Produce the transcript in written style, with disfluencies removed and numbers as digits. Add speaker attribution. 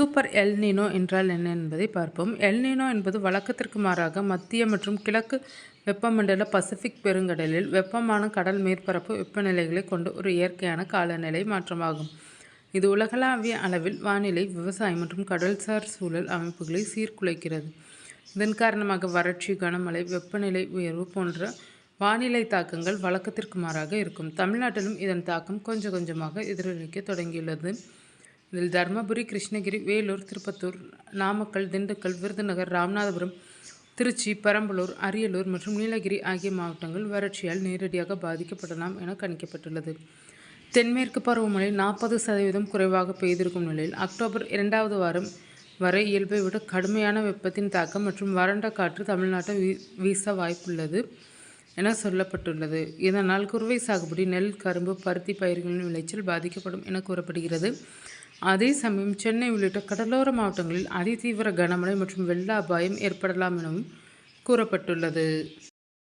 Speaker 1: Super L Niño என்றால் என்ன என்பதை பார்ப்போம். எல் நீனோ என்பது வழக்கத்திற்கு மாறாக மத்திய மற்றும் கிழக்கு வெப்பமண்டல பசிபிக் பெருங்கடலில் வெப்பமான கடல் மேற்பரப்பு வெப்பநிலைகளை கொண்ட ஒரு இயற்கையான காலநிலை மாற்றமாகும். இது உலகளாவிய அளவில் வானிலை, விவசாயம் மற்றும் கடல்சார் சூழல் அமைப்புகளை சீர்குலைக்கிறது. இதன் காரணமாக வறட்சி, கனமழை, வெப்பநிலை உயர்வு போன்ற வானிலை தாக்கங்கள் வழக்கத்திற்கு மாறாக இருக்கும். தமிழ்நாட்டிலும் இதன் தாக்கம் கொஞ்சம் கொஞ்சமாக எதிரொலிக்க தொடங்கியுள்ளது. இதில் தருமபுரி, கிருஷ்ணகிரி, வேலூர், திருப்பத்தூர், நாமக்கல், திண்டுக்கல், விருதுநகர், ராமநாதபுரம், திருச்சி, பெரம்பலூர், அரியலூர் மற்றும் நீலகிரி ஆகிய மாவட்டங்கள் வறட்சியால் நேரடியாக பாதிக்கப்படலாம் என கணிக்கப்பட்டுள்ளது. தென்மேற்கு பருவமழை 40% குறைவாக பெய்திருக்கும் நிலையில் அக்டோபர் 2வது வாரம் வரை இயல்பை விட கடுமையான வெப்பத்தின் தாக்கம் மற்றும் வறண்ட காற்று தமிழ்நாட்டை வீச வாய்ப்புள்ளது என சொல்லப்பட்டுள்ளது. இதனால் குறுவை சாகுபடி, நெல், கரும்பு, பருத்தி பயிர்களின் விளைச்சல் பாதிக்கப்படும் என கூறப்படுகிறது. அதே சமயம் சென்னை உள்ளிட்ட கடலோர மாவட்டங்களில் அதிதீவிர கனமழை மற்றும் வெள்ள அபாயம் ஏற்படலாம் எனவும் கூறப்பட்டுள்ளது.